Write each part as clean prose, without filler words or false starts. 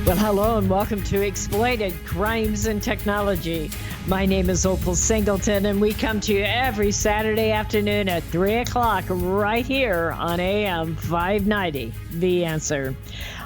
Well, hello and welcome to Exploited Crimes and Technology. My name is Opal Singleton, and we come to you every Saturday afternoon at 3 o'clock right here on AM 590, The Answer.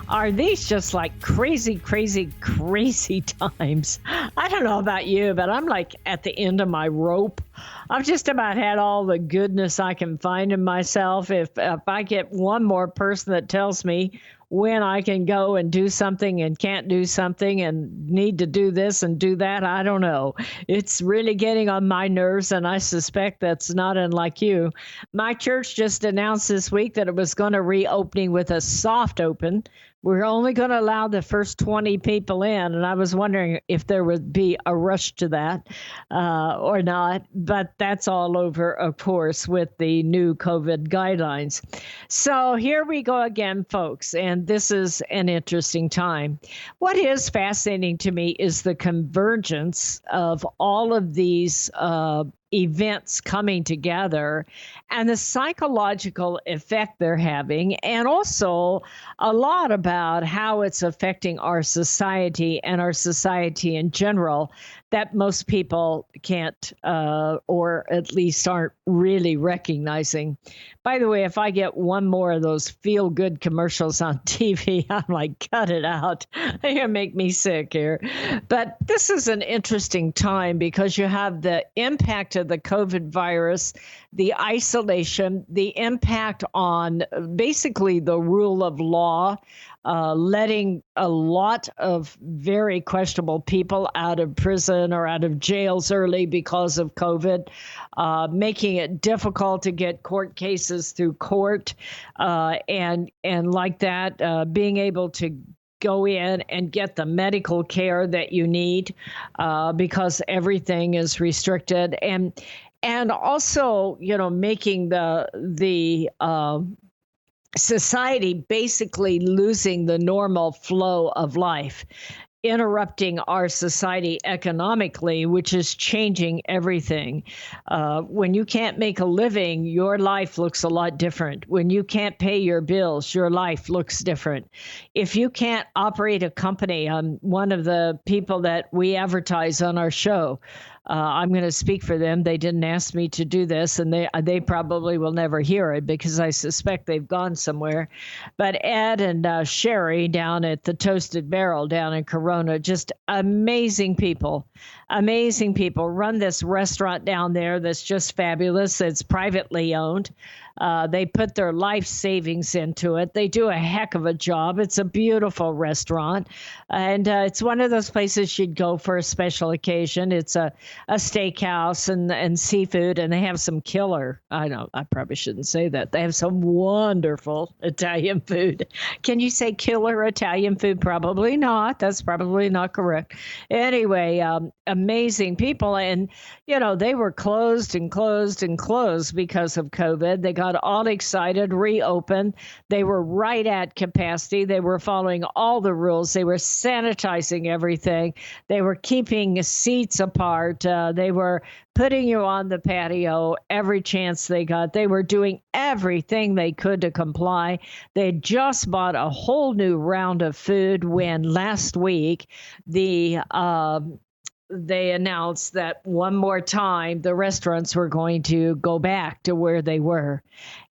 Are these just like crazy, crazy, crazy times? I don't know about you, but I'm like at the end of my rope. I've just about had all the goodness I can find in myself. If I get one more person that tells me when I can go and do something and can't do something and need to do this and do that, I don't know. It's really getting on my nerves, and I suspect that's not unlike you. My church just announced this week that it was going to reopening with a soft open. We're only going to allow the first 20 people in, and I was wondering if there would be a rush to that or not, but that's all over, of course, with the new COVID guidelines. So here we go again, folks, and this is an interesting time. What is fascinating to me is the convergence of all of these events coming together and the psychological effect they're having, and also a lot about how it's affecting our society and our society in general that most people can't or at least aren't really recognizing. By the way, if I get one more of those feel-good commercials on TV, I'm like, cut it out. They're going to make me sick here. But this is an interesting time because you have the impact of the COVID virus, the isolation, the impact on basically the rule of law, letting a lot of very questionable people out of prison or out of jails early because of COVID, making it difficult to get court cases through court, and like that, being able to go in and get the medical care that you need because everything is restricted, and also, you know, making the society basically losing the normal flow of life, interrupting our society economically, which is changing everything. When you can't make a living, your life looks a lot different. When you can't pay your bills, your life looks different. If you can't operate a company, I'm one of the people that we advertise on our show. I'm going to speak for them. They didn't ask me to do this, and they probably will never hear it because I suspect they've gone somewhere. But Ed and Sherry down at the Toasted Barrel down in Corona, just amazing people, run this restaurant down there that's just fabulous. It's privately owned. They put their life savings into it. They do a heck of a job. It's a beautiful restaurant, and it's one of those places you'd go for a special occasion. It's a steakhouse and seafood, and they have some killer. I know I probably shouldn't say that. They have some wonderful Italian food. Can you say killer Italian food? Probably not. That's probably not correct. Anyway, amazing people, and you know they were closed and closed and closed because of COVID. They got all excited, reopened. They were right at capacity. They were following all the rules. They were sanitizing everything. They were keeping seats apart. They were putting you on the patio every chance they got. They were doing everything they could to comply. They just bought a whole new round of food when last week they announced that one more time the restaurants were going to go back to where they were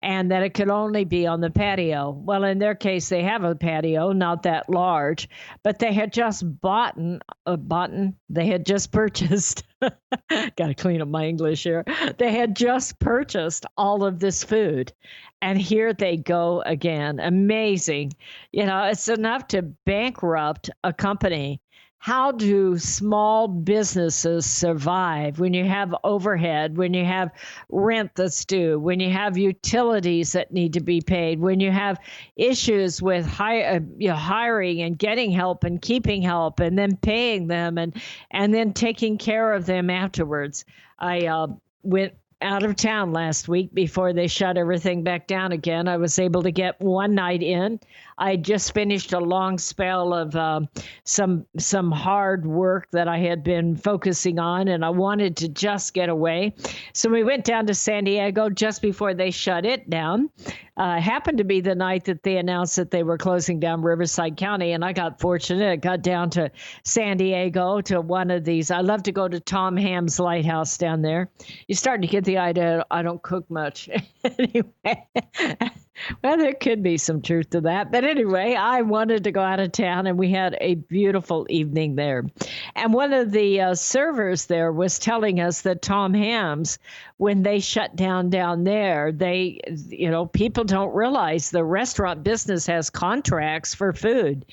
and that it could only be on the patio. Well, in their case, they have a patio, not that large, but they had just they had just purchased, got to clean up my English here. They had just purchased all of this food. And here they go again. Amazing. You know, it's enough to bankrupt a company. How do small businesses survive when you have overhead, when you have rent that's due, when you have utilities that need to be paid, when you have issues with hiring and getting help and keeping help and then paying them and then taking care of them afterwards? I went out of town last week before they shut everything back down again. I was able to get one night in. I just finished a long spell of some hard work that I had been focusing on, and I wanted to just get away. So we went down to San Diego just before they shut it down. Happened to be the night that they announced that they were closing down Riverside County, and I got fortunate. I got down to San Diego to one of these. I love to go to Tom Ham's Lighthouse down there. You're starting to get the idea I don't cook much. Anyway, well, there could be some truth to that. But anyway, I wanted to go out of town, and we had a beautiful evening there. And one of the servers there was telling us that Tom Ham's, when they shut down there, people don't realize the restaurant business has contracts for food.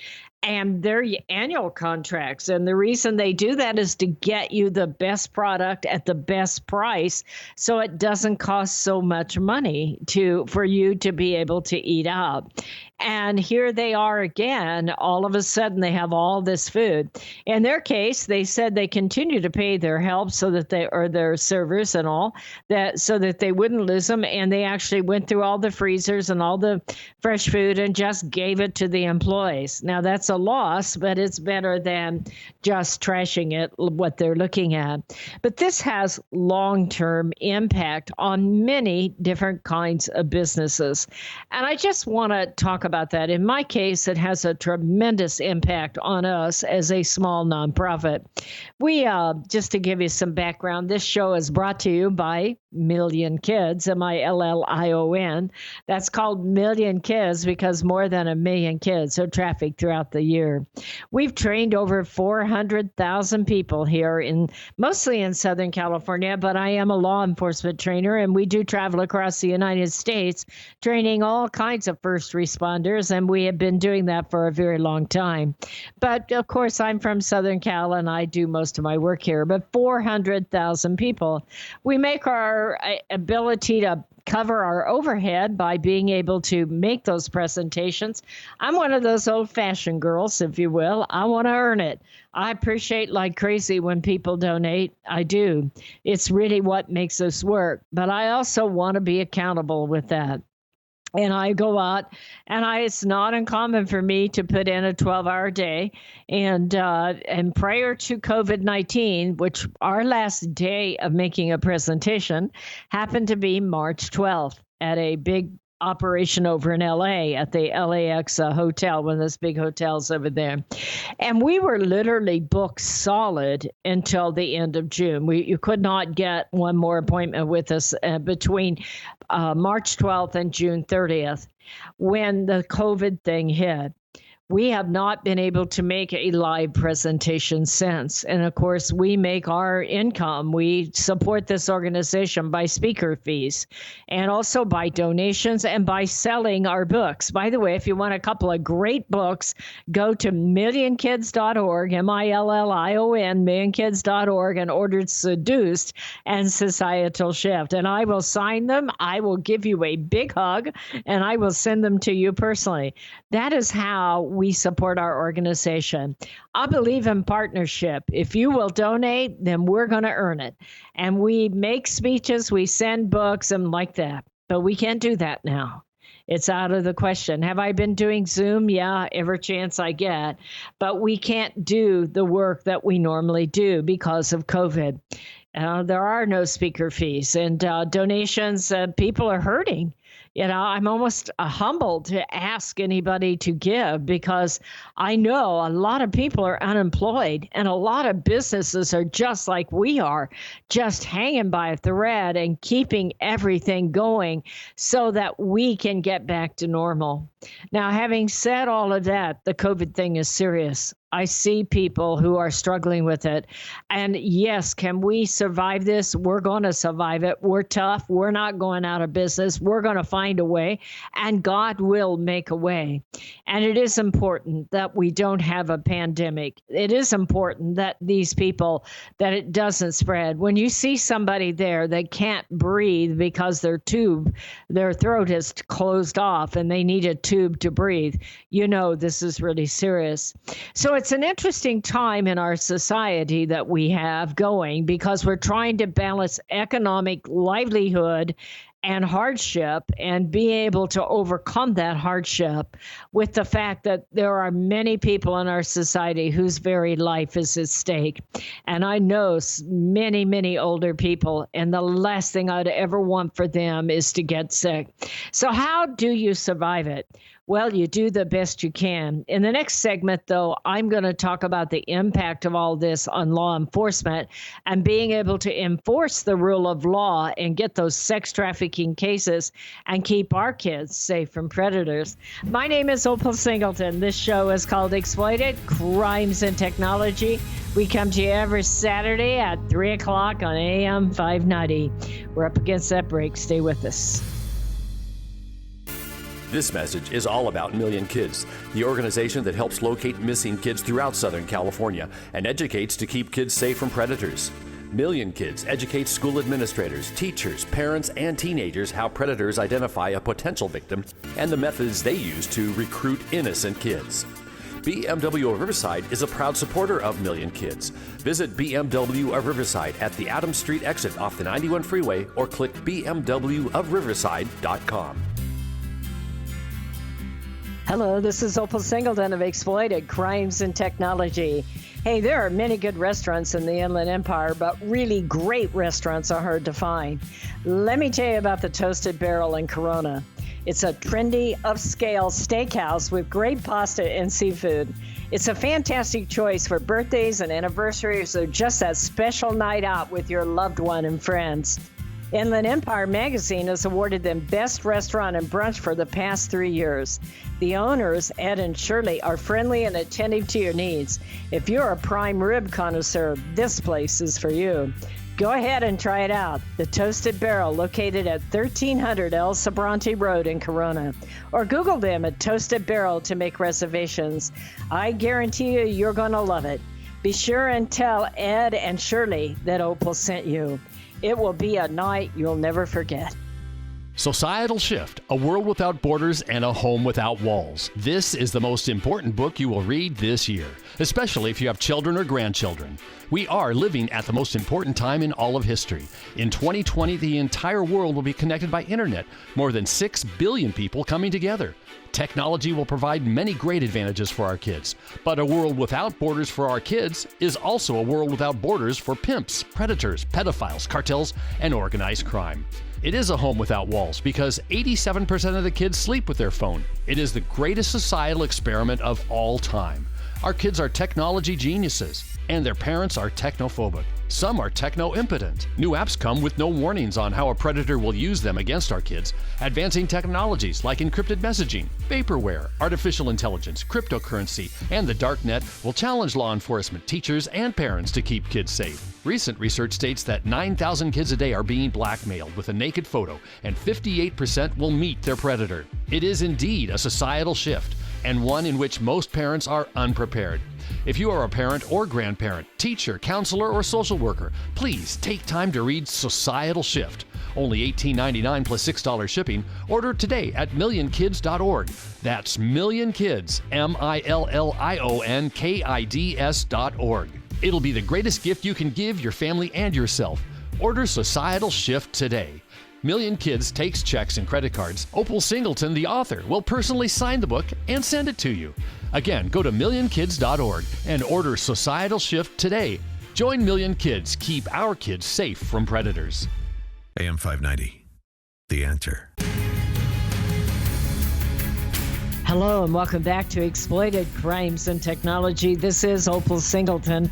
And they're annual contracts. And the reason they do that is to get you the best product at the best price, so it doesn't cost so much money for you to be able to eat out. And here they are again. All of a sudden, they have all this food. In their case, they said they continue to pay their help or their servers and all that, so that they wouldn't lose them. And they actually went through all the freezers and all the fresh food and just gave it to the employees. Now, that's a loss, but it's better than just trashing it, what they're looking at. But this has long-term impact on many different kinds of businesses. And I just want to talk about that. In my case, it has a tremendous impact on us as a small nonprofit. We, just to give you some background, this show is brought to you by Million Kids, MILLION. That's called Million Kids because more than 1 million kids are trafficked throughout the year. We've trained over 400,000 people here, mostly in Southern California, but I am a law enforcement trainer, and we do travel across the United States training all kinds of first responders, and we have been doing that for a very long time. But of course, I'm from Southern Cal, and I do most of my work here, but 400,000 people. We make our ability to cover our overhead by being able to make those presentations. I'm one of those old-fashioned girls, if you will. I want to earn it. I appreciate like crazy when people donate. I do. It's really what makes us work. But I also want to be accountable with that. And I go out, and it's not uncommon for me to put in a 12-hour day. And prior to COVID-19, which our last day of making a presentation happened to be March 12th at a big operation over in LA at the LAX hotel, one of those big hotels over there. And we were literally booked solid until the end of June. You could not get one more appointment with us between March 12th and June 30th when the COVID thing hit. We have not been able to make a live presentation since. And of course, we make our income. We support this organization by speaker fees and also by donations and by selling our books. By the way, if you want a couple of great books, go to millionkids.org, MILLION, millionkids.org, and order Seduced and Societal Shift. And I will sign them. I will give you a big hug, and I will send them to you personally. That is how we support our organization. I believe in partnership. If you will donate, then we're going to earn it. And we make speeches, we send books, and like that. But we can't do that now. It's out of the question. Have I been doing Zoom? Yeah, every chance I get. But we can't do the work that we normally do because of COVID. There are no speaker fees and donations. People are hurting. I'm almost humbled to ask anybody to give because I know a lot of people are unemployed and a lot of businesses are just like we are, just hanging by a thread and keeping everything going so that we can get back to normal. Now, having said all of that, the COVID thing is serious. I see people who are struggling with it. And yes, can we survive this? We're going to survive it. We're tough. We're not going out of business. We're going to find a way, and God will make a way. And it is important that we don't have a pandemic. It is important that that it doesn't spread. When you see somebody there that can't breathe because their throat is closed off and they need a tube to breathe, this is really serious. So it's an interesting time in our society that we have going because we're trying to balance economic livelihood and hardship and be able to overcome that hardship with the fact that there are many people in our society whose very life is at stake. And I know many, many older people, and the last thing I'd ever want for them is to get sick. So how do you survive it? Well, you do the best you can. In the next segment, though, I'm going to talk about the impact of all this on law enforcement and being able to enforce the rule of law and get those sex trafficking cases and keep our kids safe from predators. My name is Opal Singleton. This show is called Exploited, Crimes and Technology. We come to you every Saturday at 3 o'clock on AM 590. We're up against that break. Stay with us. This message is all about Million Kids, the organization that helps locate missing kids throughout Southern California and educates to keep kids safe from predators. Million Kids educates school administrators, teachers, parents, and teenagers how predators identify a potential victim and the methods they use to recruit innocent kids. BMW of Riverside is a proud supporter of Million Kids. Visit BMW of Riverside at the Adams Street exit off the 91 freeway or click bmwofriverside.com. Hello, this is Opal Singleton of Exploited, Crimes and Technology. Hey, there are many good restaurants in the Inland Empire, but really great restaurants are hard to find. Let me tell you about the Toasted Barrel in Corona. It's a trendy, upscale steakhouse with great pasta and seafood. It's a fantastic choice for birthdays and anniversaries or just that special night out with your loved one and friends. Inland Empire magazine has awarded them Best Restaurant and Brunch for the past 3 years. The owners, Ed and Shirley, are friendly and attentive to your needs. If you're a prime rib connoisseur, this place is for you. Go ahead and try it out. The Toasted Barrel, located at 1300 El Sobrante Road in Corona. Or Google them at Toasted Barrel to make reservations. I guarantee you, you're going to love it. Be sure and tell Ed and Shirley that Opal sent you. It will be a night you'll never forget. Societal Shift, A World Without Borders and a Home Without Walls. This is the most important book you will read this year, especially if you have children or grandchildren. We are living at the most important time in all of history. In 2020, the entire world will be connected by internet, more than 6 billion people coming together. Technology will provide many great advantages for our kids, but a world without borders for our kids is also a world without borders for pimps, predators, pedophiles, cartels, and organized crime. It is a home without walls because 87% of the kids sleep with their phone. It is the greatest societal experiment of all time. Our kids are technology geniuses, and their parents are technophobic. Some are techno-impotent. New apps come with no warnings on how a predator will use them against our kids. Advancing technologies like encrypted messaging, vaporware, artificial intelligence, cryptocurrency, and the dark net will challenge law enforcement, teachers, and parents to keep kids safe. Recent research states that 9,000 kids a day are being blackmailed with a naked photo, and 58% will meet their predator. It is indeed a societal shift, and one in which most parents are unprepared. If you are a parent or grandparent, teacher, counselor, or social worker, please take time to read Societal Shift. Only $18.99 plus $6 shipping. Order today at millionkids.org. That's millionkids, millionkids.org. It'll be the greatest gift you can give your family and yourself. Order Societal Shift today. Million Kids takes checks and credit cards. Opal Singleton, the author, will personally sign the book and send it to you. Again, go to millionkids.org and order Societal Shift today. Join Million Kids. Keep our kids safe from predators. AM 590, The Answer. Hello and welcome back to Exploited Crimes and Technology. This is Opal Singleton,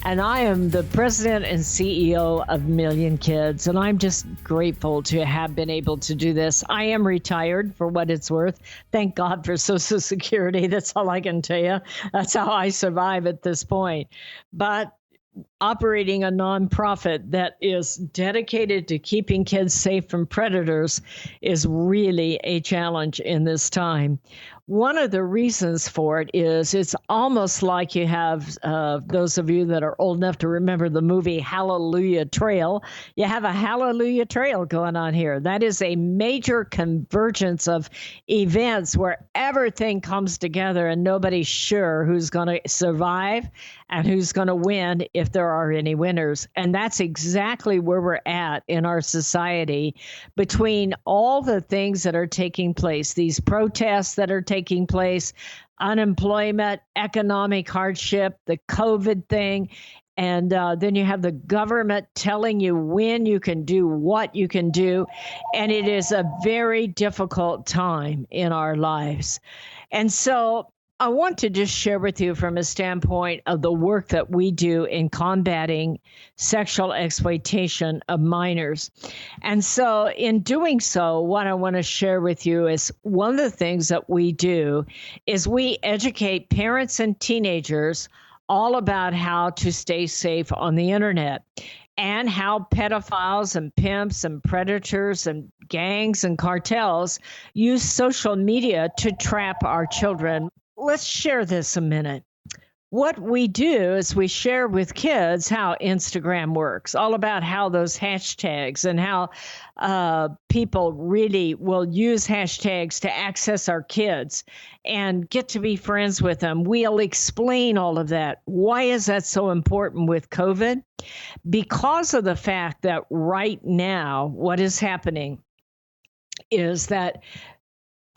and I am the president and CEO of Million Kids, and I'm just grateful to have been able to do this. I am retired, for what it's worth. Thank God for Social Security. That's all I can tell you. That's how I survive at this point. But operating a nonprofit that is dedicated to keeping kids safe from predators is really a challenge in this time. One of the reasons for it is it's almost like you have, those of you that are old enough to remember the movie Hallelujah Trail, you have a Hallelujah Trail going on here. That is a major convergence of events where everything comes together and nobody's sure who's going to survive and who's going to win if there are any winners. And that's exactly where we're at in our society between all the things that are taking place, these protests that are taking place, unemployment, economic hardship, the COVID thing. And then you have the government telling you when you can do what you can do. And it is a very difficult time in our lives. And so I want to just share with you from a standpoint of the work that we do in combating sexual exploitation of minors. And so in doing so, what I want to share with you is one of the things that we do is we educate parents and teenagers all about how to stay safe on the internet and how pedophiles and pimps and predators and gangs and cartels use social media to trap our children. Let's share this a minute. What we do is we share with kids how Instagram works, all about how those hashtags and how people really will use hashtags to access our kids and get to be friends with them. We'll explain all of that. Why is that so important with COVID? Because of the fact that right now, what is happening is that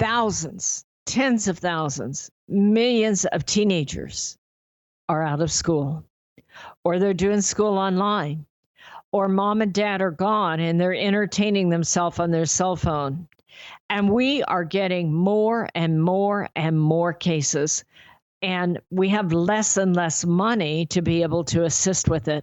thousands, tens of thousands, millions of teenagers are out of school, or they're doing school online, or mom and dad are gone and they're entertaining themselves on their cell phone. And we are getting more and more and more cases, and we have less and less money to be able to assist with it.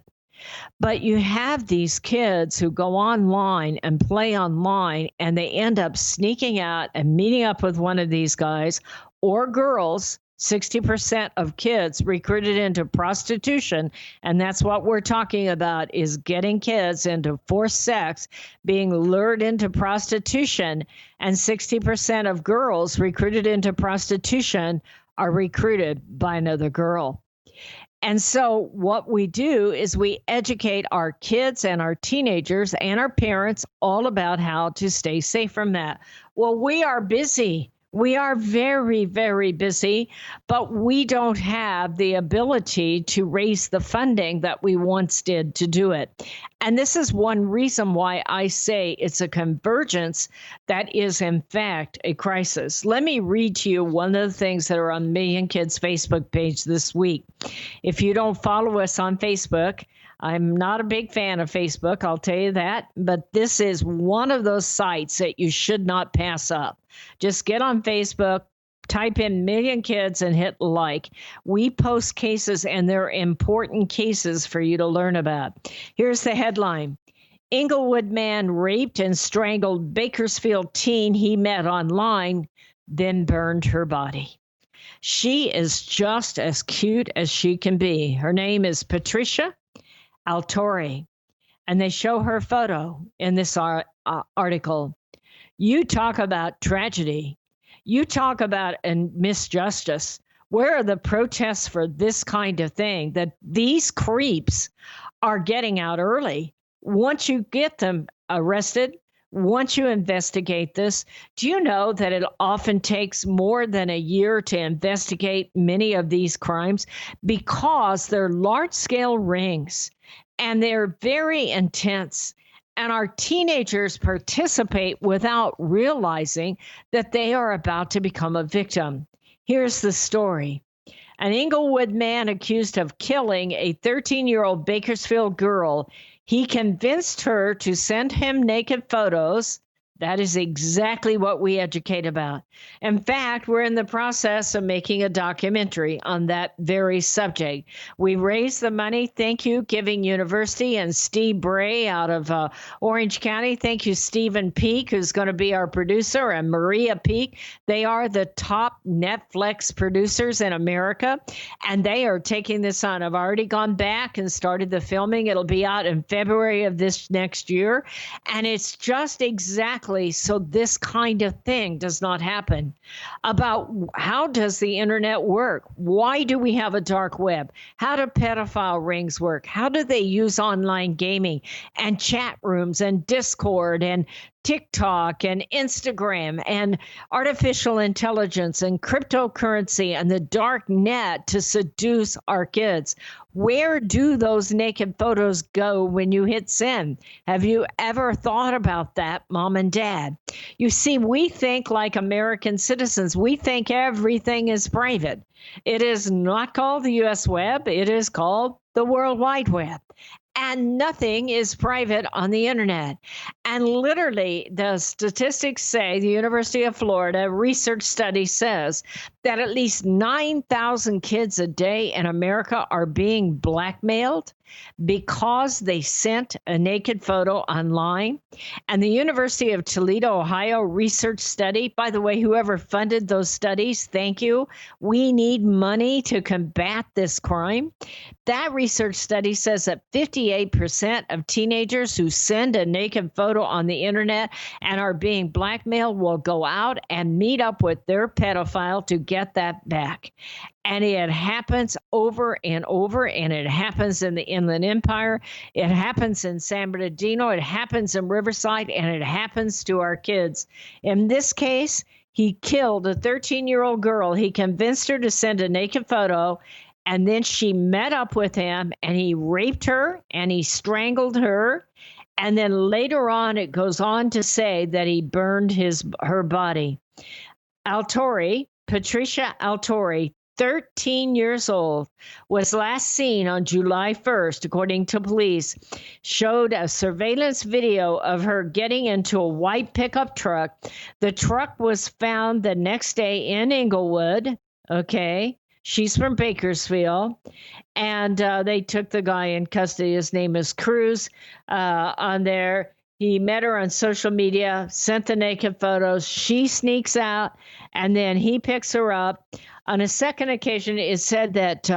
But you have these kids who go online and play online, and they end up sneaking out and meeting up with one of these guys or girls. 60% of kids recruited into prostitution, and that's what we're talking about, is getting kids into forced sex, being lured into prostitution, and 60% of girls recruited into prostitution are recruited by another girl. And so what we do is we educate our kids and our teenagers and our parents all about how to stay safe from that. Well, we are busy. We are very, very busy, but we don't have the ability to raise the funding that we once did to do it. And this is one reason why I say it's a convergence that is, in fact, a crisis. Let me read to you one of the things that are on Million Kids' Facebook page this week. If you don't follow us on Facebook, I'm not a big fan of Facebook, I'll tell you that, but this is one of those sites that you should not pass up. Just get on Facebook, type in Million Kids and hit like. We post cases, and they're important cases for you to learn about. Here's the headline. Inglewood man raped and strangled Bakersfield teen he met online, then burned her body. She is just as cute as she can be. Her name is Patricia Altori, and they show her photo in this article. You talk about tragedy. You talk about misjustice. Where are the protests for this kind of thing? That these creeps are getting out early. Once you get them arrested, once you investigate this, do you know that it often takes more than a year to investigate many of these crimes because they're large-scale rings and they're very intense? And our teenagers participate without realizing that they are about to become a victim. Here's the story. An Inglewood man accused of killing a 13-year-old Bakersfield girl. He convinced her to send him naked photos. That is exactly what we educate about. In fact, we're in the process of making a documentary on that very subject. We raised the money. Thank you, Giving University and Steve Bray out of Orange County. Thank you, Stephen Peak, who's going to be our producer, and Maria Peak. They are the top Netflix producers in America, and they are taking this on. I've already gone back and started the filming. It'll be out in February of this next year, and it's just exactly so this kind of thing does not happen. About how does the internet work? Why do we have a dark web? How do pedophile rings work? How do they use online gaming and chat rooms and Discord and TikTok and Instagram and artificial intelligence and cryptocurrency and the dark net to seduce our kids. Where do those naked photos go when you hit send? Have you ever thought about that, mom and dad? You see, we think like American citizens. We think everything is private. It is not called the U.S. Web. It is called the World Wide Web. And nothing is private on the internet. And literally, the statistics say, the University of Florida research study says that at least 9,000 kids a day in America are being blackmailed because they sent a naked photo online. And the University of Toledo, Ohio research study, by the way, whoever funded those studies, thank you. We need money to combat this crime. That research study says that 58% of teenagers who send a naked photo on the internet and are being blackmailed will go out and meet up with their pedophile to get that back. And it happens over and over, and it happens in the Inland Empire. It happens in San Bernardino. It happens in Riverside, and it happens to our kids. In this case, he killed a 13-year-old girl. He convinced her to send a naked photo, and then she met up with him, and he raped her, and he strangled her. And then later on, it goes on to say that he burned her body. Patricia Altori, 13 years old, was last seen on July 1st, according to police, showed a surveillance video of her getting into a white pickup truck. The truck was found the next day in Inglewood. Okay. She's from Bakersfield. And they took the guy in custody. His name is Cruz on there. He met her on social media, sent the naked photos. She sneaks out, and then he picks her up. On a second occasion, it said that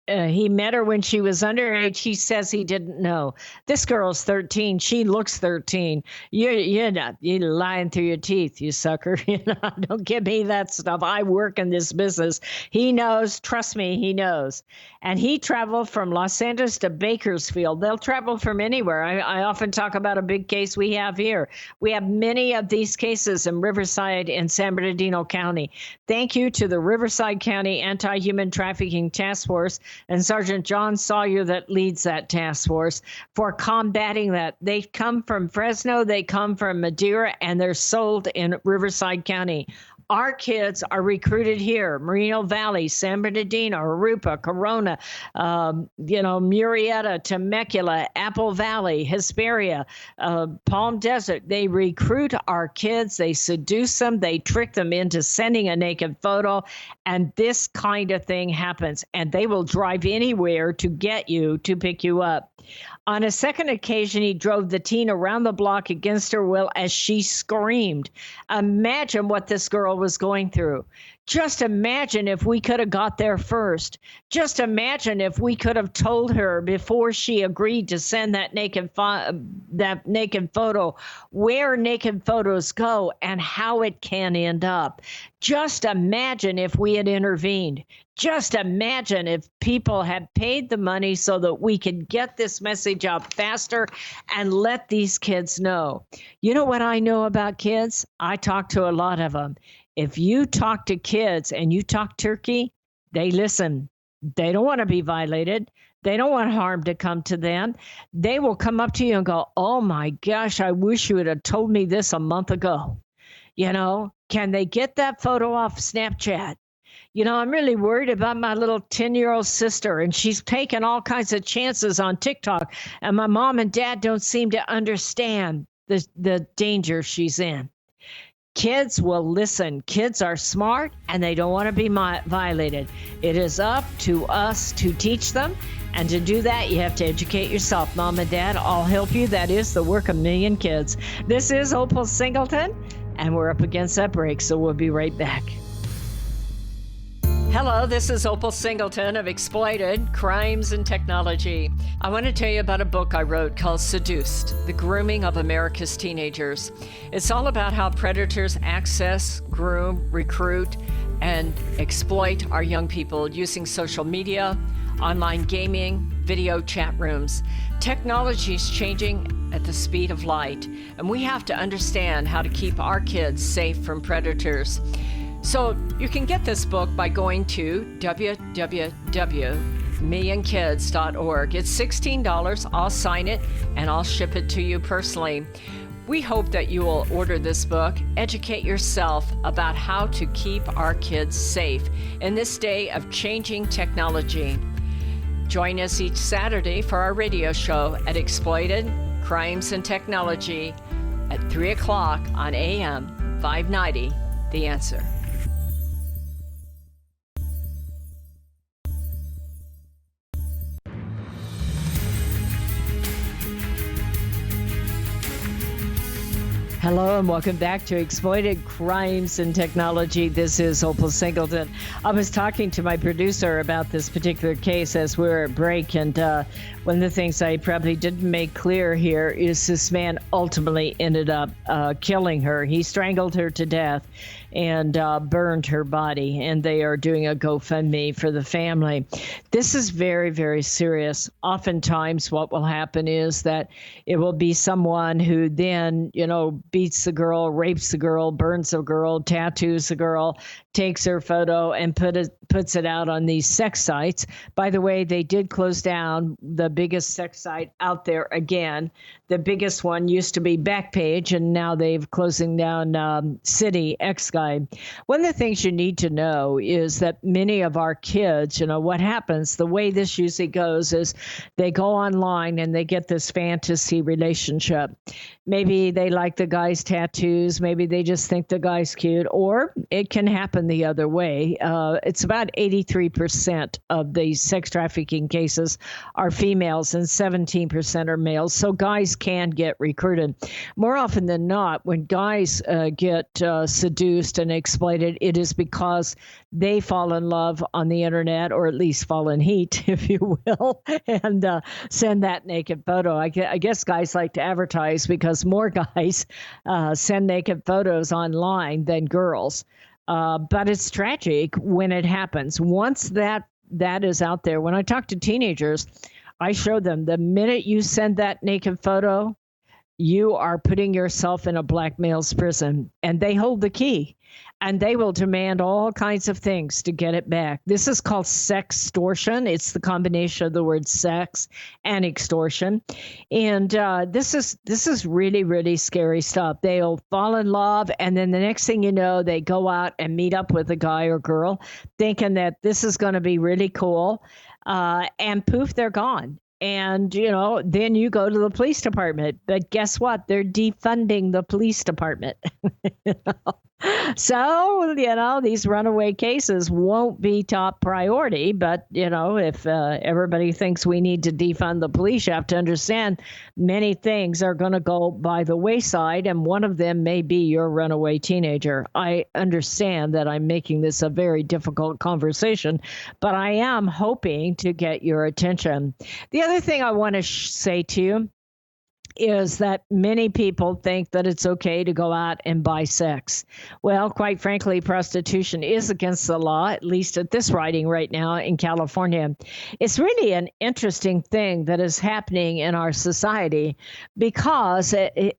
he met her when she was underage. He says he didn't know. This girl's 13. She looks 13. You're lying through your teeth, you sucker. Don't give me that stuff. I work in this business. He knows. Trust me, he knows. And he traveled from Los Angeles to Bakersfield. They'll travel from anywhere. I often talk about a big case we have here. We have many of these cases in Riverside and San Bernardino County. Thank you to the Riverside County Anti-Human Trafficking Task Force and Sergeant John Sawyer that leads that task force for combating that. They come from Fresno, they come from Madeira, and they're sold in Riverside County. Our kids are recruited here, Moreno Valley, San Bernardino, Arupa, Corona, Murrieta, Temecula, Apple Valley, Hesperia, Palm Desert. They recruit our kids. They seduce them. They trick them into sending a naked photo. And this kind of thing happens. And they will drive anywhere to get you, to pick you up. On a second occasion, he drove the teen around the block against her will as she screamed. Imagine what this girl was going through. Just imagine if we could have got there first. Just imagine if we could have told her before she agreed to send that naked photo, where naked photos go and how it can end up. Just imagine if we had intervened. Just imagine if people had paid the money so that we could get this message out faster and let these kids know. You know what I know about kids? I talk to a lot of them. If you talk to kids and you talk turkey, they listen. They don't want to be violated. They don't want harm to come to them. They will come up to you and go, oh my gosh, I wish you would have told me this a month ago. Can they get that photo off Snapchat? I'm really worried about my little 10-year-old sister, and she's taking all kinds of chances on TikTok, and my mom and dad don't seem to understand the danger she's in. Kids will listen. Kids are smart, and they don't want to be violated. It is up to us to teach them, and to do that, you have to educate yourself. Mom and Dad, I'll help you. That is the work of Million Kids. This is Opal Singleton, and we're up against that break, so we'll be right back. Hello, this is Opal Singleton of Exploited, Crimes and Technology. I want to tell you about a book I wrote called Seduced, The Grooming of America's Teenagers. It's all about how predators access, groom, recruit, and exploit our young people using social media, online gaming, video chat rooms. Technology is changing at the speed of light, and we have to understand how to keep our kids safe from predators. So you can get this book by going to www.millionkids.org. It's $16. I'll sign it and I'll ship it to you personally. We hope that you will order this book, educate yourself about how to keep our kids safe in this day of changing technology. Join us each Saturday for our radio show at Exploited, Crimes and Technology at 3 o'clock on AM 590, The Answer. Hello and welcome back to Exploited Crimes and Technology. This is Opal Singleton. I was talking to my producer about this particular case as we were at break, and one of the things I probably didn't make clear here is this man ultimately ended up killing her. He strangled her to death and burned her body, and they are doing a GoFundMe for the family. This is very, very serious. Oftentimes what will happen is that it will be someone who then, beats the girl, rapes the girl, burns the girl, tattoos the girl, takes her photo and puts it out on these sex sites. By the way, they did close down the biggest sex site out there again. The biggest one used to be Backpage, and now they've closing down City X Guide. One of the things you need to know is that many of our kids, what happens, the way this usually goes is they go online and they get this fantasy relationship. Maybe they like the guy's tattoos. Maybe they just think the guy's cute, or it can happen the other way. It's about 83% of the sex trafficking cases are females and 17% are males. So guys can get recruited. More often than not, when guys get seduced and exploited, it is because they fall in love on the internet, or at least fall in heat, if you will, and send that naked photo. I guess guys like to advertise because more guys send naked photos online than girls. But it's tragic when it happens. Once that is out there, when I talk to teenagers, I show them the minute you send that naked photo, you are putting yourself in a blackmail's prison, and they hold the key. And they will demand all kinds of things to get it back. This is called sextortion. It's the combination of the word sex and extortion. And this is really, really scary stuff. They'll fall in love, and then the next thing you know, they go out and meet up with a guy or girl thinking that this is going to be really cool. And poof, they're gone. And, then you go to the police department. But guess what? They're defunding the police department. So, these runaway cases won't be top priority. But, if everybody thinks we need to defund the police, you have to understand many things are going to go by the wayside. And one of them may be your runaway teenager. I understand that I'm making this a very difficult conversation, but I am hoping to get your attention. The other thing I want to say to you is that many people think that it's okay to go out and buy sex. Well, quite frankly, prostitution is against the law, at least at this writing right now in California. It's really an interesting thing that is happening in our society because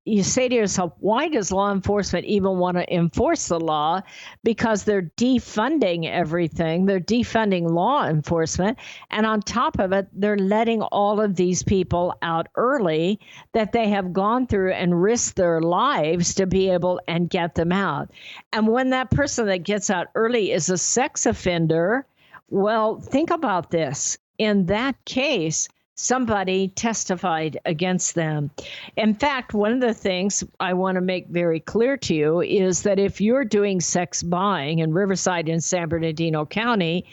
you say to yourself, why does law enforcement even want to enforce the law? Because they're defunding everything. They're defunding law enforcement. And on top of it, they're letting all of these people out early that they have gone through and risked their lives to be able and get them out. And when that person that gets out early is a sex offender, well, think about this. In that case, somebody testified against them. In fact, one of the things I want to make very clear to you is that if you're doing sex buying in Riverside and San Bernardino County,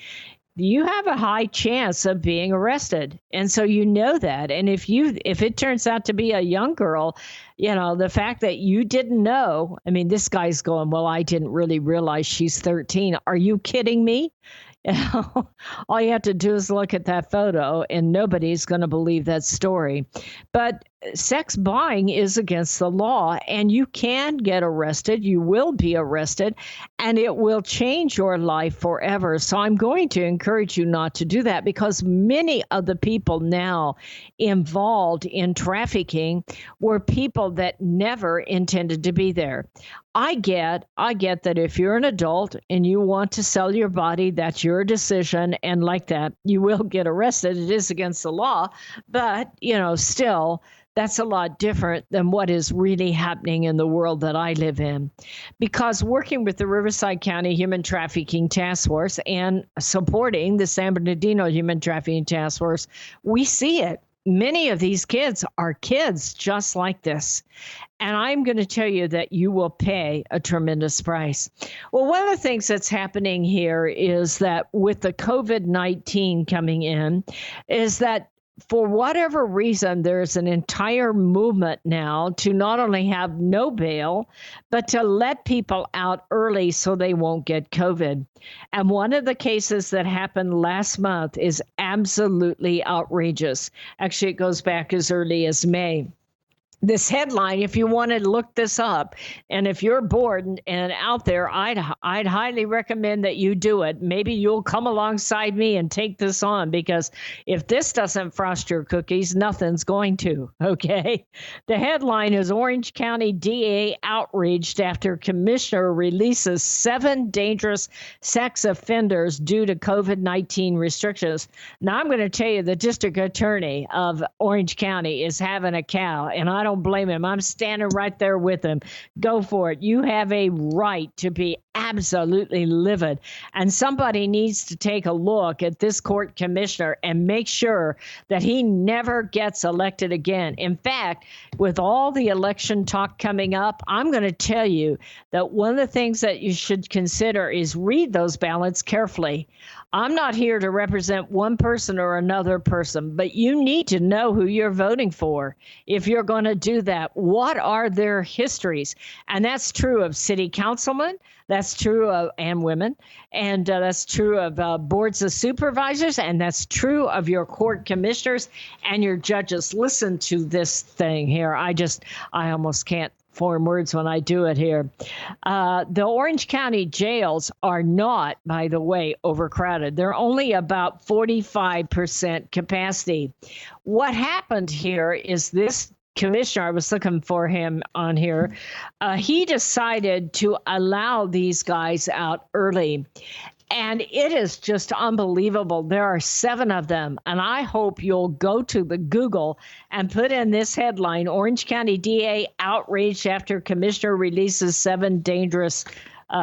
you have a high chance of being arrested. And so you know that. And if it turns out to be a young girl, the fact that you didn't know, this guy's going, well, I didn't really realize she's 13. Are you kidding me? All you have to do is look at that photo and nobody's going to believe that story. But sex buying is against the law, and you can get arrested. You will be arrested, and it will change your life forever. So I'm going to encourage you not to do that, because many of the people now involved in trafficking were people that never intended to be there. I get that if you're an adult and you want to sell your body, that's your decision. And like that, you will get arrested. It is against the law, but, still, that's a lot different than what is really happening in the world that I live in. Because working with the Riverside County Human Trafficking Task Force and supporting the San Bernardino Human Trafficking Task Force, we see it. Many of these kids are kids just like this. And I'm going to tell you that you will pay a tremendous price. Well, one of the things that's happening here is that with the COVID-19 coming in, is that for whatever reason, there's an entire movement now to not only have no bail, but to let people out early so they won't get COVID. And one of the cases that happened last month is absolutely outrageous. Actually, it goes back as early as May. This headline, if you want to look this up, and if you're bored and out there, I'd highly recommend that you do it. Maybe you'll come alongside me and take this on, because if this doesn't frost your cookies, nothing's going to, okay? The headline is Orange County DA outraged after commissioner releases 7 dangerous sex offenders due to COVID-19 restrictions. Now, I'm going to tell you, the district attorney of Orange County is having a cow, and I don't blame him. I'm standing right there with him. Go for it. You have a right to be absolutely livid. And somebody needs to take a look at this court commissioner and make sure that he never gets elected again. In fact, with all the election talk coming up, I'm going to tell you that one of the things that you should consider is read those ballots carefully. I'm not here to represent one person or another person, but you need to know who you're voting for if you're going to do that. What are their histories? And that's true of city councilmen. That's true of and women, and that's true of boards of supervisors, and that's true of your court commissioners and your judges. Listen to this thing here. I almost can't form words when I do it here. The Orange County jails are not, by the way, overcrowded. They're only about 45% capacity. What happened here is this commissioner, I was looking for him on here, he decided to allow these guys out early. And it is just unbelievable. There are 7 of them. And I hope you'll go to the Google and put in this headline, Orange County DA outraged after commissioner releases 7 dangerous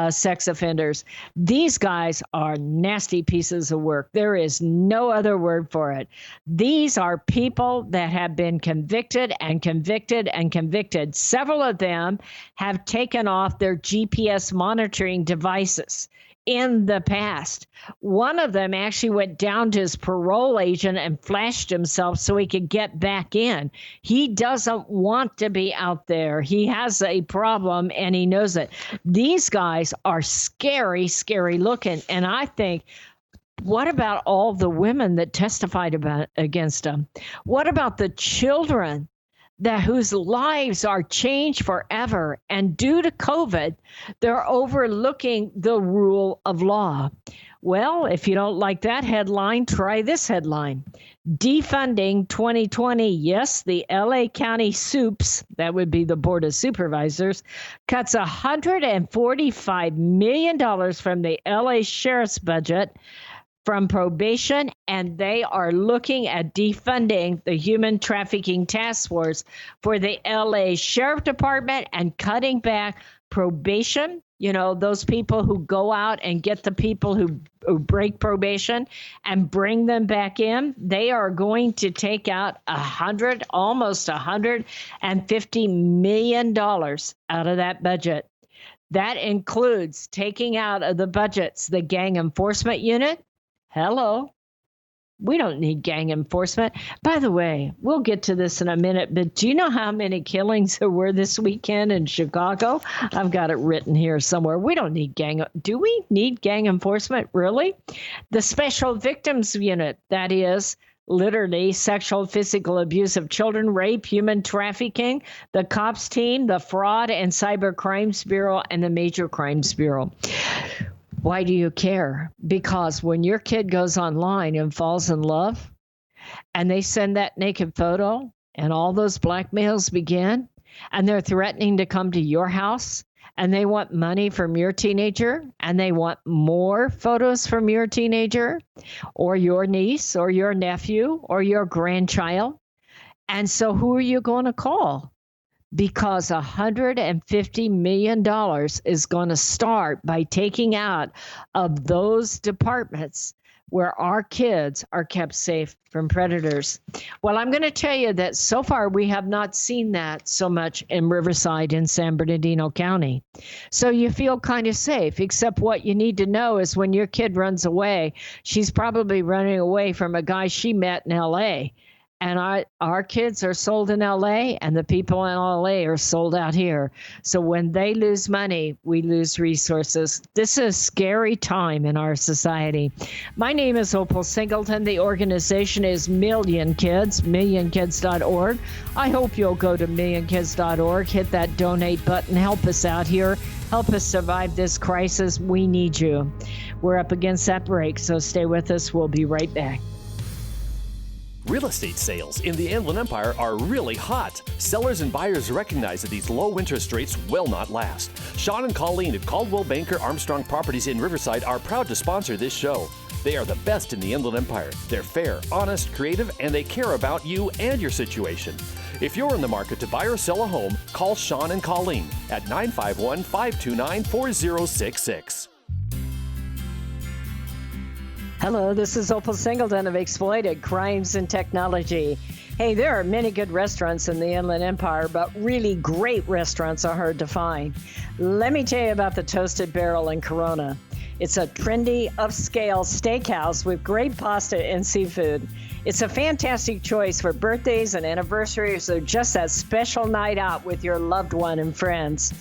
sex offenders. These guys are nasty pieces of work. There is no other word for it. These are people that have been convicted and convicted and convicted. Several of them have taken off their GPS monitoring devices in the past. One of them actually went down to his parole agent and flashed himself so he could get back in. He doesn't want to be out there. He has a problem and he knows it. These guys are scary, scary looking. And I think, what about all the women that testified against them? What about the children whose lives are changed forever? And due to COVID, they're overlooking the rule of law. Well, if you don't like that headline, try this headline. Defunding 2020. Yes, the LA County Soups, that would be the Board of Supervisors, cuts $145 million from the LA Sheriff's budget from probation, and they are looking at defunding the Human Trafficking Task Force for the LA Sheriff Department and cutting back probation. You know, those people who go out and get the people who break probation and bring them back in. They are going to take out almost $150 million out of that budget. That includes taking out of the budgets the gang enforcement unit. Hello. We don't need gang enforcement. By the way, we'll get to this in a minute, but do you know how many killings there were this weekend in Chicago? I've got it written here somewhere. We don't need do we need gang enforcement, really? The Special Victims Unit, that is literally sexual, physical abuse of children, rape, human trafficking, the cops team, the fraud and cyber crimes bureau, and the major crimes bureau. Why do you care? Because when your kid goes online and falls in love and they send that naked photo and all those blackmails begin and they're threatening to come to your house and they want money from your teenager and they want more photos from your teenager or your niece or your nephew or your grandchild. And so who are you going to call? Because $150 million is going to start by taking out of those departments where our kids are kept safe from predators. Well, I'm going to tell you that so far we have not seen that so much in Riverside and San Bernardino County. So you feel kind of safe, except what you need to know is when your kid runs away, she's probably running away from a guy she met in L.A., and our kids are sold in L.A., and the people in L.A. are sold out here. So when they lose money, we lose resources. This is a scary time in our society. My name is Opal Singleton. The organization is Million Kids, millionkids.org. I hope you'll go to millionkids.org, hit that donate button, help us out here. Help us survive this crisis. We need you. We're up against that break, so stay with us. We'll be right back. Real estate sales in the Inland Empire are really hot. Sellers and buyers recognize that these low interest rates will not last. Sean and Colleen at Caldwell Banker Armstrong Properties in Riverside are proud to sponsor this show. They are the best in the Inland Empire. They're fair, honest, creative, and they care about you and your situation. If you're in the market to buy or sell a home, call Sean and Colleen at 951-529-4066. Hello, this is Opal Singleton of Exploited Crimes and Technology. Hey, there are many good restaurants in the Inland Empire, but really great restaurants are hard to find. Let me tell you about the Toasted Barrel in Corona. It's a trendy, upscale steakhouse with great pasta and seafood. It's a fantastic choice for birthdays and anniversaries or just that special night out with your loved one and friends.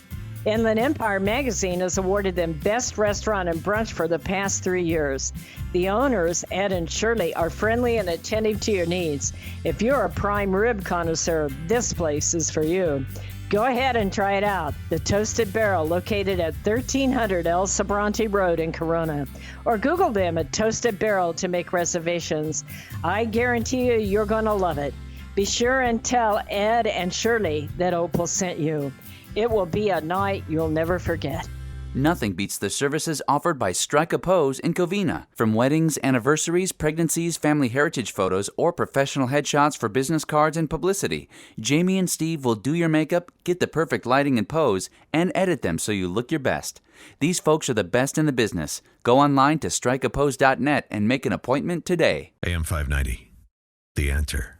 Inland Empire magazine has awarded them Best Restaurant and Brunch for the past 3 years. The owners, Ed and Shirley, are friendly and attentive to your needs. If you're a prime rib connoisseur, this place is for you. Go ahead and try it out. The Toasted Barrel, located at 1300 El Sobrante Road in Corona. Or Google them at Toasted Barrel to make reservations. I guarantee you, you're going to love it. Be sure and tell Ed and Shirley that Opal sent you. It will be a night you'll never forget. Nothing beats the services offered by Strike a Pose in Covina. From weddings, anniversaries, pregnancies, family heritage photos, or professional headshots for business cards and publicity, Jamie and Steve will do your makeup, get the perfect lighting and pose, and edit them so you look your best. These folks are the best in the business. Go online to strikeapose.net and make an appointment today. AM 590, The Answer.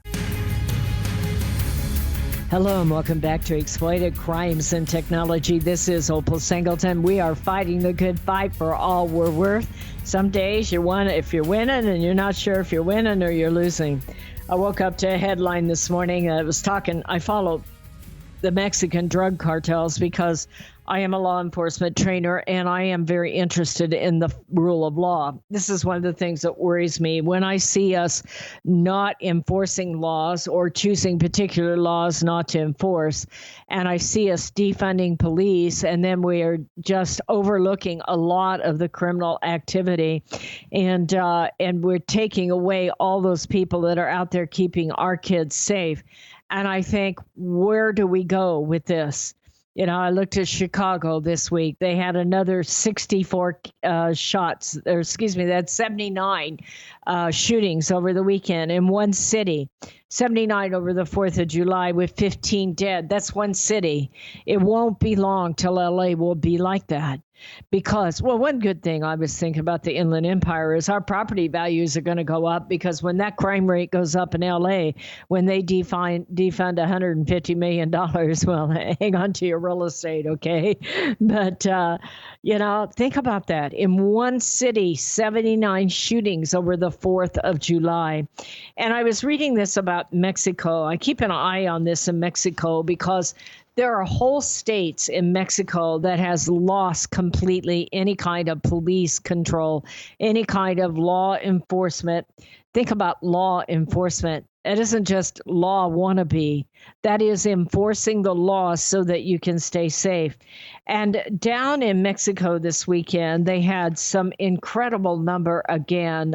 Hello and welcome back to Exploited Crimes and Technology. This is Opal Singleton. We are fighting the good fight for all we're worth. Some days you won if you're winning and you're not sure if you're winning or you're losing. I woke up to a headline this morning. I followed the Mexican drug cartels because I am a law enforcement trainer and I am very interested in the rule of law. This is one of the things that worries me when I see us not enforcing laws or choosing particular laws not to enforce. And I see us defunding police, and then we are just overlooking a lot of the criminal activity. And we're taking away all those people that are out there keeping our kids safe. And I think, where do we go with this? You know, I looked at Chicago this week. They had another 64 shots, or excuse me, that's 79 shootings over the weekend in one city. 79 over the 4th of July with 15 dead. That's one city. It won't be long till LA will be like that. Because, well, one good thing I was thinking about the Inland Empire is our property values are going to go up, because when that crime rate goes up in LA, when they defund $150 million, well, hang on to your real estate, okay? But, think about that. In one city, 79 shootings over the 4th of July. And I was reading this about Mexico. I keep an eye on this in Mexico because There are whole states in Mexico that has lost completely any kind of police control, any kind of law enforcement. Think about law enforcement. It isn't just law wannabe. That is enforcing the law so that you can stay safe. And down in Mexico this weekend, they had some incredible number again.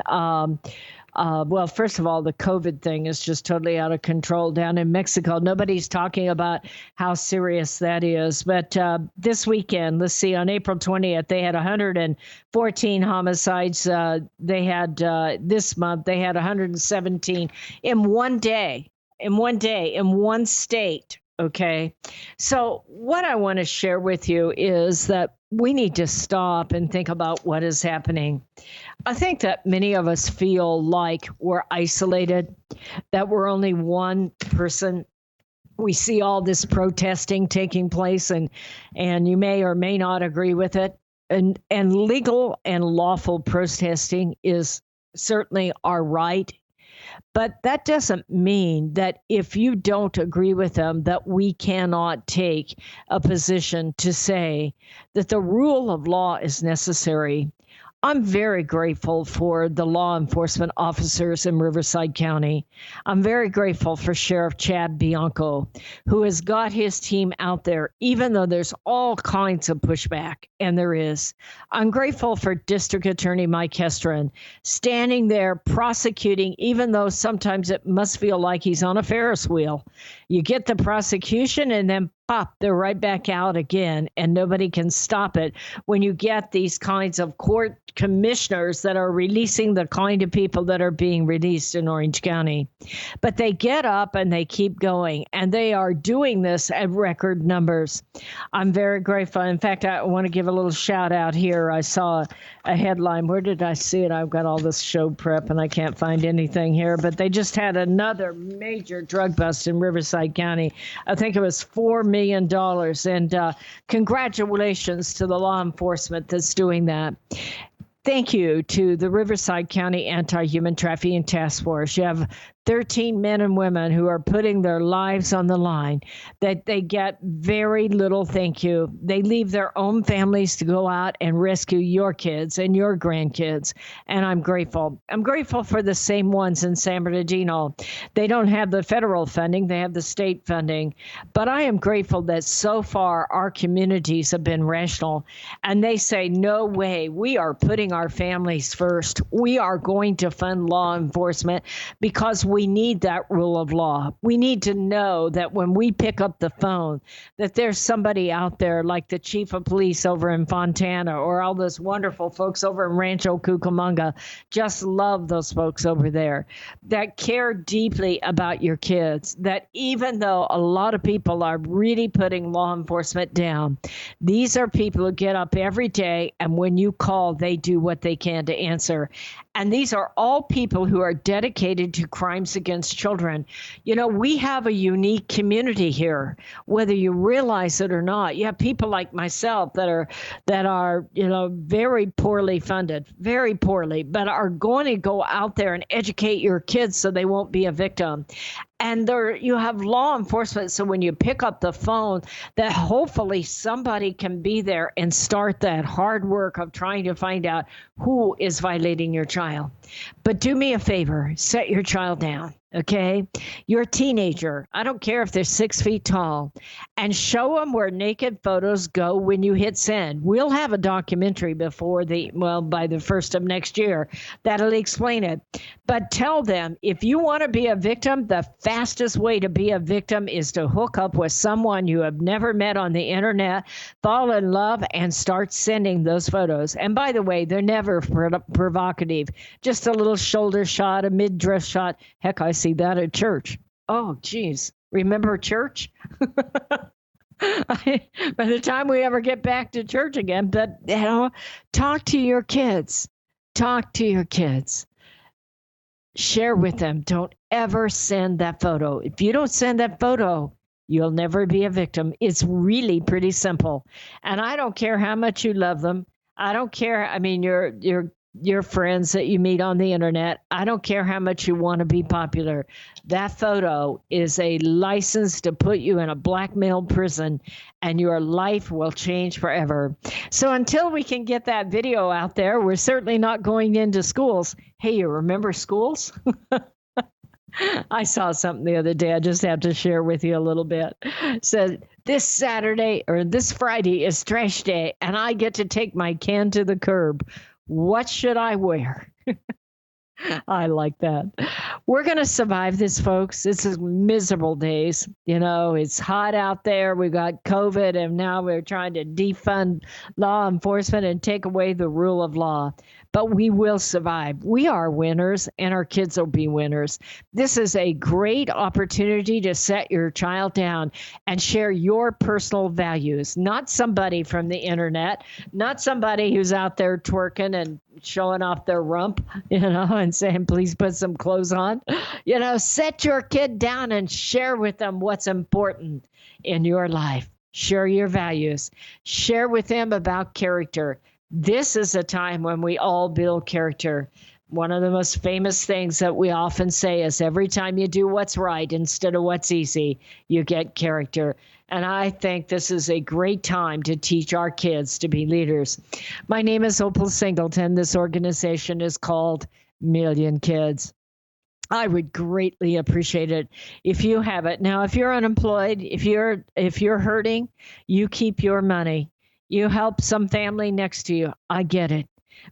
Well, first of all, the COVID thing is just totally out of control down in Mexico. Nobody's talking about how serious that is. But this weekend, let's see, on April 20th, they had 114 homicides. They had this month, they had 117 in one day, in one state. Okay. So what I want to share with you is that we need to stop and think about what is happening. I think that many of us feel like we're isolated, that we're only one person. We see all this protesting taking place, and you may or may not agree with it. And legal and lawful protesting is certainly our right. But that doesn't mean that if you don't agree with them, that we cannot take a position to say that the rule of law is necessary. I'm very grateful for the law enforcement officers in Riverside County. I'm very grateful for Sheriff Chad Bianco, who has got his team out there, even though there's all kinds of pushback, and there is. I'm grateful for District Attorney Mike Hestron standing there prosecuting, even though sometimes it must feel like he's on a Ferris wheel. You get the prosecution and then pop, they're right back out again, and nobody can stop it when you get these kinds of court commissioners that are releasing the kind of people that are being released in Orange County. But they get up and they keep going, and they are doing this at record numbers. I'm very grateful. In fact, I want to give a little shout out here. I saw a headline. Where did I see it? I've got all this show prep and I can't find anything here, but they just had another major drug bust in Riverside County. I think it was $4 million. And congratulations to the law enforcement that's doing that. Thank you to the Riverside County Anti-Human Trafficking Task Force. You have 13 men and women who are putting their lives on the line, that they get very little thank you. They leave their own families to go out and rescue your kids and your grandkids. And I'm grateful. I'm grateful for the same ones in San Bernardino. They don't have the federal funding. They have the state funding. But I am grateful that so far our communities have been rational. And they say, no way, we are putting our families first. We are going to fund law enforcement because we need that rule of law. We need to know that when we pick up the phone, that there's somebody out there like the chief of police over in Fontana or all those wonderful folks over in Rancho Cucamonga. Just love those folks over there that care deeply about your kids, that even though a lot of people are really putting law enforcement down, these are people who get up every day, and when you call, they do what they can to answer. And these are all people who are dedicated to crimes against children. You know, we have a unique community here, whether you realize it or not. You have people like myself that are, you know, very poorly funded, very poorly, but are going to go out there and educate your kids so they won't be a victim. And there you have law enforcement. So when you pick up the phone, that hopefully somebody can be there and start that hard work of trying to find out who is violating your child. But do me a favor, set your child down. Okay, you're a teenager. I don't care if they're 6 feet tall, and show them where naked photos go when you hit send. We'll have a documentary by the first of next year that'll explain it. But tell them, if you want to be a victim, the fastest way to be a victim is to hook up with someone you have never met on the internet, fall in love, and start sending those photos. And by the way, they're never provocative. Just a little shoulder shot, a midriff shot. Heck, I see that at church. Oh, geez. Remember church? By the time we ever get back to church again, but, you know, talk to your kids. Talk to your kids. Share with them. Don't ever send that photo. If you don't send that photo, you'll never be a victim. It's really pretty simple. And I don't care how much you love them. I don't care. I mean, you're your friends that you meet on the internet. I don't care how much you want to be popular. That photo is a license to put you in a blackmail prison, and your life will change forever. So until we can get that video out there, we're certainly not going into schools. Hey, you remember schools? I saw something the other day. I just have to share with you a little bit. It said, this Saturday or this Friday is trash day, and I get to take my can to the curb. What should I wear? I like that. We're going to survive this, folks. It's miserable days. You know, it's hot out there. We got COVID, and now we're trying to defund law enforcement and take away the rule of law. But we will survive. We are winners, and our kids will be winners. This is a great opportunity to set your child down and share your personal values, not somebody from the internet, not somebody who's out there twerking and showing off their rump, and saying, please put some clothes on. Set your kid down and share with them what's important in your life. Share your values. Share with them about character. This is a time when we all build character. One of the most famous things that we often say is every time you do what's right instead of what's easy, you get character. And I think this is a great time to teach our kids to be leaders. My name is Opal Singleton. This organization is called Million Kids. I would greatly appreciate it if you have it. Now, if you're unemployed, if you're hurting, you keep your money. You help some family next to you. I get it.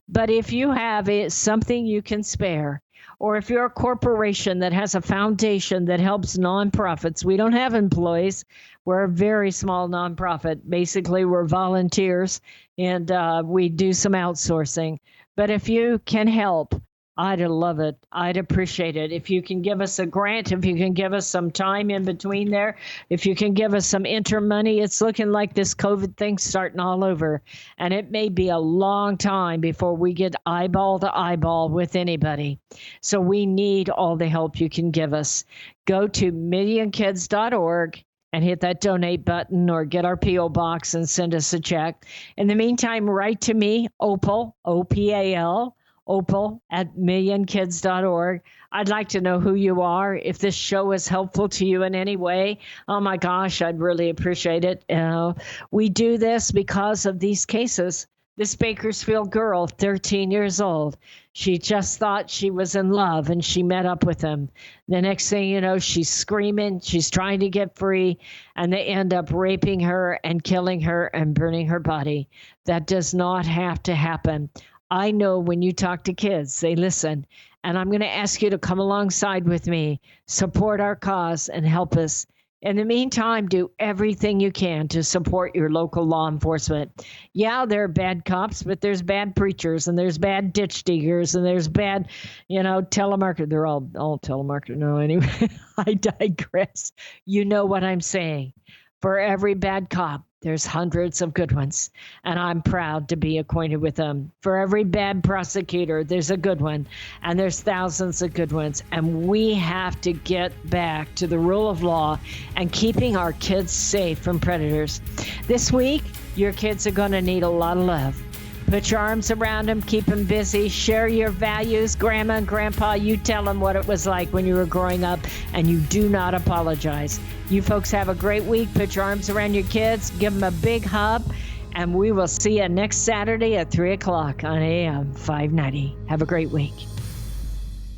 But if you have something you can spare, or if you're a corporation that has a foundation that helps nonprofits, we don't have employees. We're a very small nonprofit. Basically, we're volunteers, and we do some outsourcing. But if you can help, I'd love it. I'd appreciate it. If you can give us a grant, if you can give us some time in between there, if you can give us some interim money, it's looking like this COVID thing's starting all over. And it may be a long time before we get eyeball to eyeball with anybody. So we need all the help you can give us. Go to millionkids.org and hit that donate button, or get our P.O. box and send us a check. In the meantime, write to me, Opal, O-P-A-L, Opal at millionkids.org. I'd like to know who you are. If this show is helpful to you in any way, oh my gosh, I'd really appreciate it. We do this because of these cases. This Bakersfield girl, 13 years old, she just thought she was in love, and she met up with him. The next thing you know, she's screaming, she's trying to get free, and they end up raping her and killing her and burning her body. That does not have to happen. I know when you talk to kids, they listen. And I'm going to ask you to come alongside with me, support our cause, and help us. In the meantime, do everything you can to support your local law enforcement. Yeah, there are bad cops, but there's bad preachers, and there's bad ditch diggers, and there's bad, telemarketers. They're all telemarketers. No, anyway, I digress. You know what I'm saying. For every bad cop, there's hundreds of good ones, and I'm proud to be acquainted with them. For every bad prosecutor, there's a good one, and there's thousands of good ones. And we have to get back to the rule of law and keeping our kids safe from predators. This week, your kids are going to need a lot of love. Put your arms around them, keep them busy, share your values. Grandma and Grandpa, you tell them what it was like when you were growing up, and you do not apologize. You folks have a great week. Put your arms around your kids, give them a big hug, and we will see you next Saturday at 3 o'clock on AM 590. Have a great week.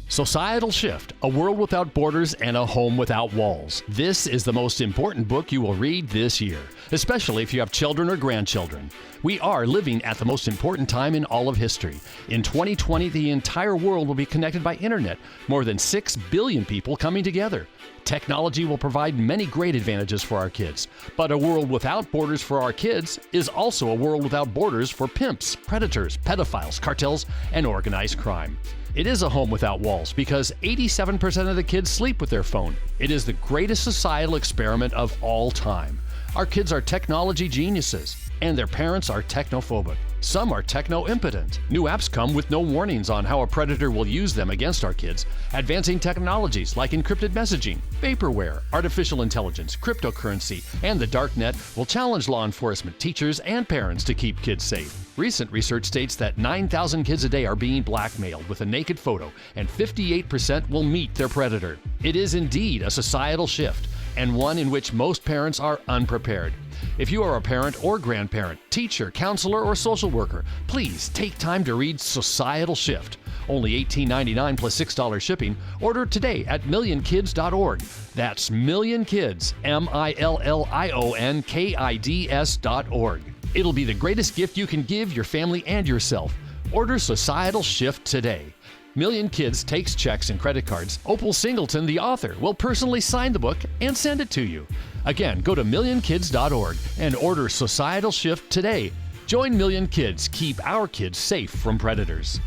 Societal Shift, A World Without Borders and a Home Without Walls. This is the most important book you will read this year, especially if you have children or grandchildren. We are living at the most important time in all of history. In 2020, the entire world will be connected by internet, more than 6 billion people coming together. Technology will provide many great advantages for our kids, but a world without borders for our kids is also a world without borders for pimps, predators, pedophiles, cartels, and organized crime. It is a home without walls because 87% of the kids sleep with their phone. It is the greatest societal experiment of all time. Our kids are technology geniuses. and their parents are technophobic. Some are techno-impotent. New apps come with no warnings on how a predator will use them against our kids. Advancing technologies like encrypted messaging, vaporware, artificial intelligence, cryptocurrency, and the darknet will challenge law enforcement, teachers, and parents to keep kids safe. Recent research states that 9,000 kids a day are being blackmailed with a naked photo, and 58% will meet their predator. It is indeed a societal shift, and one in which most parents are unprepared. If you are a parent or grandparent, teacher, counselor, or social worker, please take time to read Societal Shift. Only $18.99 plus $6 shipping. Order today at millionkids.org. That's millionkids, millionkids.org. It'll be the greatest gift you can give your family and yourself. Order Societal Shift today. Million Kids takes checks and credit cards. Opal Singleton, the author, will personally sign the book and send it to you. Again, go to millionkids.org and order Societal Shift today. Join Million Kids. Keep our kids safe from predators.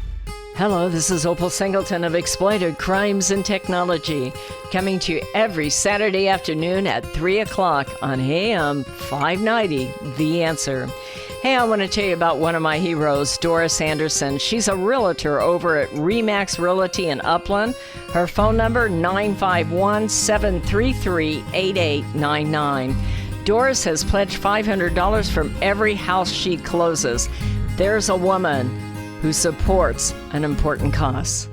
Hello, this is Opal Singleton of Exploited Crimes and Technology, coming to you every Saturday afternoon at 3 o'clock on AM 590, The Answer. Hey, I want to tell you about one of my heroes, Doris Anderson. She's a realtor over at Remax Realty in Upland. Her phone number, 951-733-8899. Doris has pledged $500 from every house she closes. There's a woman who supports an important cause.